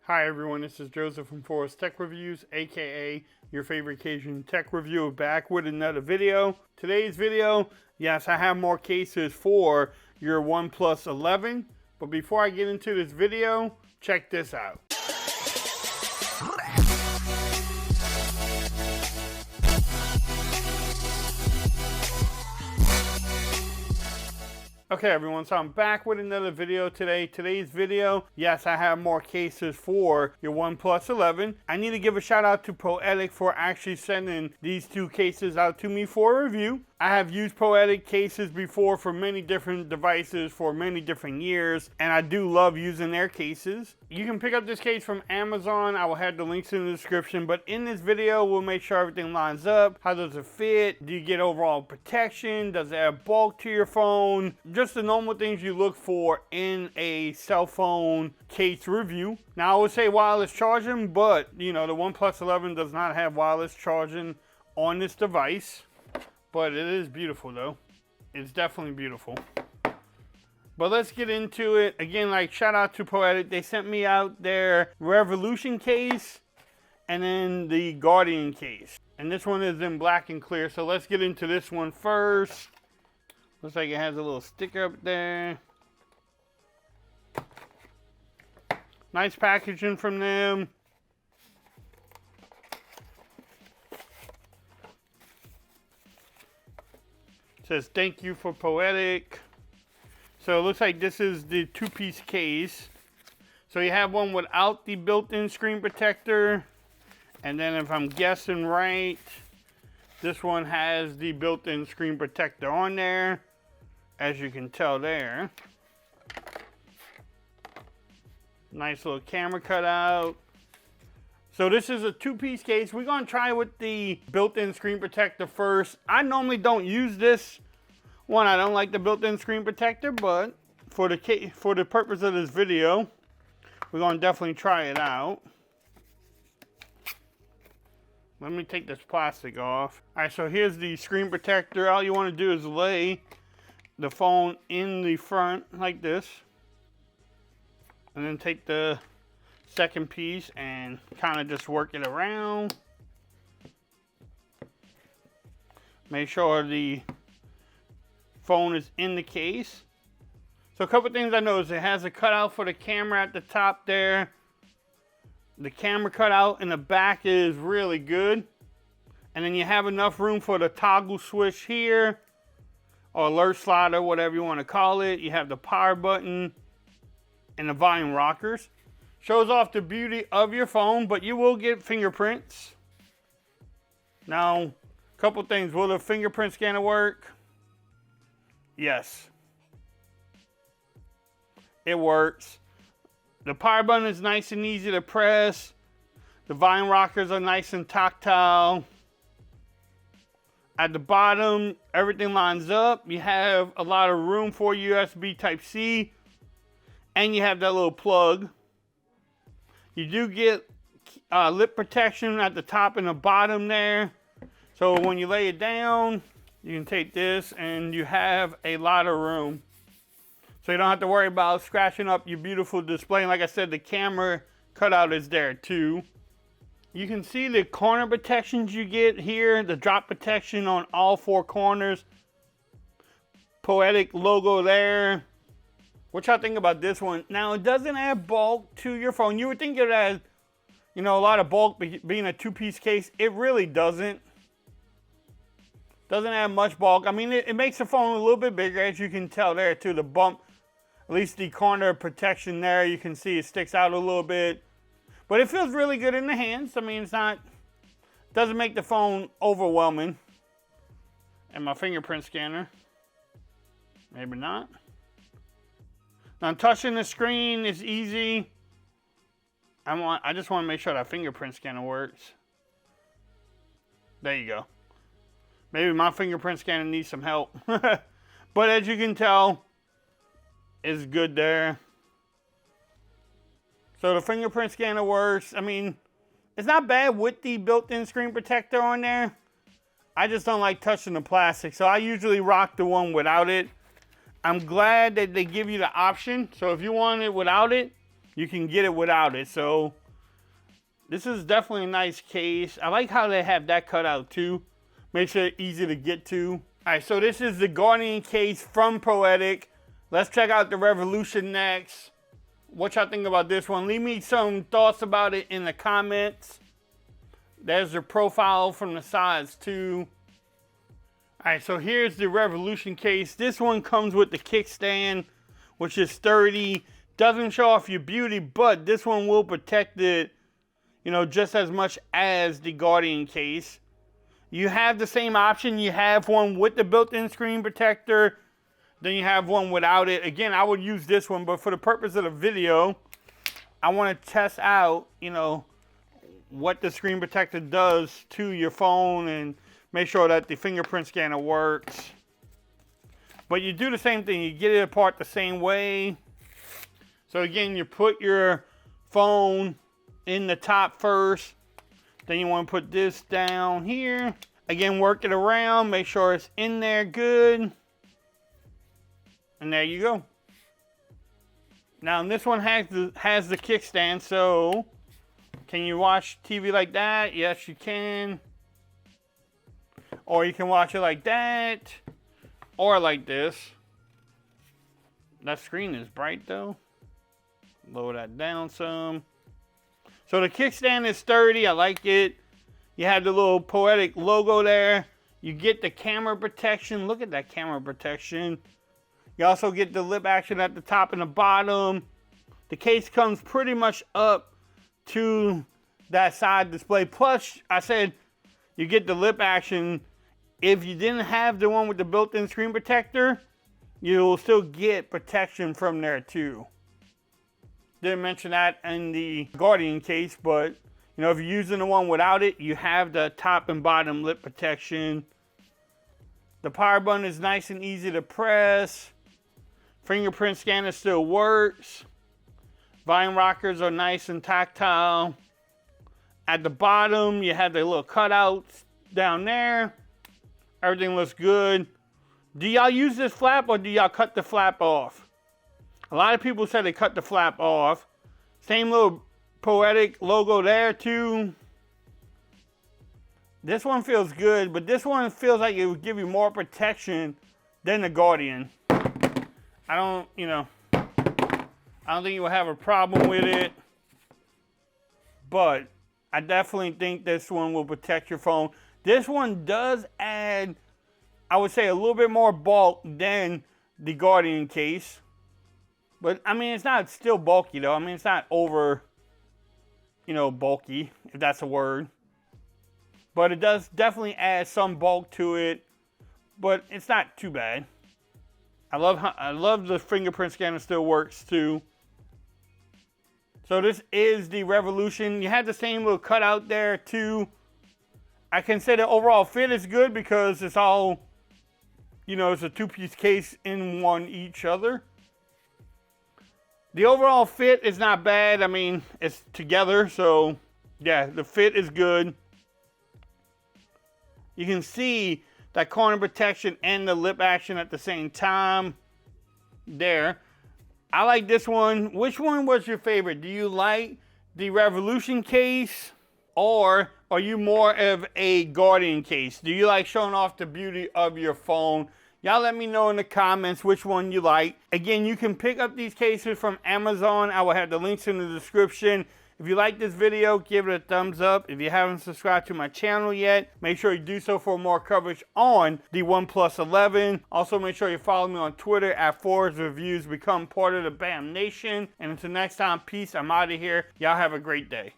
Hi everyone, this is Joseph from Forest Tech Reviews, aka your favorite Cajun tech reviewer, back with another video. Today's video, yes, I have more cases for your OnePlus 11, but before I get into this video, check this out. Okay everyone, so I'm back with another video today. Today's video, yes, I have more cases for your OnePlus 11. I need to give a shout out to Poetic for actually sending these two cases out to me for a review. I have used Poetic cases before for many different devices for many different years, and I do love using their cases. You can pick up this case from Amazon. I will have the links in the description, but in this video, we'll make sure everything lines up. How does it fit? Do you get overall protection? Does it have bulk to your phone? Just the normal things you look for in a cell phone case review. Now, I would say wireless charging, but you know, the OnePlus 11 does not have wireless charging on this device. But it is beautiful though. It's definitely beautiful. But let's get into it. Again, like, shout out to Poetic. They sent me out their Revolution case and then the Guardian case. And this one is in black and clear. So let's get into this one first. Looks like it has a little sticker up there. Nice packaging from them. Says thank you for Poetic. So it looks like this is the two-piece case. So you have one without the built-in screen protector, and then if I'm guessing right, this one has the built-in screen protector on there, as you can tell there. Nice little camera cutout. So this is a two-piece case. We're gonna try with the built-in screen protector first. I normally don't use this one. I don't like the built-in screen protector, but for the purpose of this video, we're gonna definitely try it out. Let me take this plastic off. All right, so here's the screen protector. All you wanna do is lay the phone in the front like this, and then take the second piece and kind of just work it around. Make sure the phone is in the case. So a couple things I noticed: it has a cutout for the camera at the top there. The camera cutout in the back is really good. And then you have enough room for the toggle switch here, or alert slider, whatever you want to call it. You have the power button and the volume rockers. Shows off the beauty of your phone, but you will get fingerprints. Now, a couple things. Will the fingerprint scanner work? Yes. It works. The power button is nice and easy to press. The volume rockers are nice and tactile. At the bottom, everything lines up. You have a lot of room for USB Type-C. And you have that little plug. You do get lip protection at the top and the bottom there. So when you lay it down, you can take this and you have a lot of room. So you don't have to worry about scratching up your beautiful display. And like I said, the camera cutout is there too. You can see the corner protections you get here. The drop protection on all four corners. Poetic logo there. What y'all think about this one? Now, it doesn't add bulk to your phone. You would think it has, you know, a lot of bulk being a two-piece case. It really doesn't. Doesn't add much bulk. I mean, it makes the phone a little bit bigger, as you can tell there too. The bump, at least the corner protection there, you can see it sticks out a little bit. But it feels really good in the hands. I mean, doesn't make the phone overwhelming. And my fingerprint scanner. Maybe not. Now, touching the screen is easy. I just want to make sure that fingerprint scanner works. There you go. Maybe my fingerprint scanner needs some help. But as you can tell, it's good there. So the fingerprint scanner works. I mean, it's not bad with the built-in screen protector on there. I just don't like touching the plastic. So I usually rock the one without it. I'm glad that they give you the option. So if you want it without it, you can get it without it. So this is definitely a nice case. I like how they have that cut out too. Makes it easy to get to. All right, so this is the Guardian case from Poetic. Let's check out the Revolution next. What y'all think about this one? Leave me some thoughts about it in the comments. There's the profile from the sides too. All right, so here's the Revolution case. This one comes with the kickstand, which is sturdy. Doesn't show off your beauty, but this one will protect it, you know, just as much as the Guardian case. You have the same option. You have one with the built-in screen protector. Then you have one without it. Again, I would use this one, but for the purpose of the video, I want to test out, you know, what the screen protector does to your phone and make sure that the fingerprint scanner works. But you do the same thing. You get it apart the same way. So again, you put your phone in the top first. Then you want to put this down here. Again, work it around. Make sure it's in there good. And there you go. Now this one has the kickstand, so can you watch TV like that? Yes, you can. Or you can watch it like that, or like this. That screen is bright though. Lower that down some. So the kickstand is sturdy, I like it. You have the little Poetic logo there. You get the camera protection. Look at that camera protection. You also get the lip action at the top and the bottom. The case comes pretty much up to that side display. Plus, I said you get the lip action. If you didn't have the one with the built-in screen protector, you'll still get protection from there too. Didn't mention that in the Guardian case, but you know, if you're using the one without it, you have the top and bottom lip protection. The power button is nice and easy to press. Fingerprint scanner still works. Volume rockers are nice and tactile. At the bottom, you have the little cutouts down there. Everything looks good. Do y'all use this flap or do y'all cut the flap off? A lot of people said they cut the flap off. Same little Poetic logo there too. This one feels good, but this one feels like it would give you more protection than the Guardian. I don't think you will have a problem with it, but I definitely think this one will protect your phone. This one does add, I would say, a little bit more bulk than the Guardian case. But, I mean, it's not still bulky, though. I mean, it's not over, you know, bulky, if that's a word. But it does definitely add some bulk to it. But it's not too bad. I love the fingerprint scanner still works, too. So this is the Revolution. You have the same little cutout there, too. I can say the overall fit is good because it's all, you know, it's a two-piece case in one each other. The overall fit is not bad. I mean, it's together, so yeah, the fit is good. You can see that corner protection and the lip action at the same time there. I like this one. Which one was your favorite? Do you like the Revolution case, or are you more of a Guardian case? Do you like showing off the beauty of your phone? Y'all let me know in the comments which one you like. Again, you can pick up these cases from Amazon. I will have the links in the description. If you like this video, give it a thumbs up. If you haven't subscribed to my channel yet, make sure you do so for more coverage on the OnePlus 11. Also, make sure you follow me on Twitter at @ForwardReviews. Become part of the BAM Nation. And until next time, peace. I'm out of here. Y'all have a great day.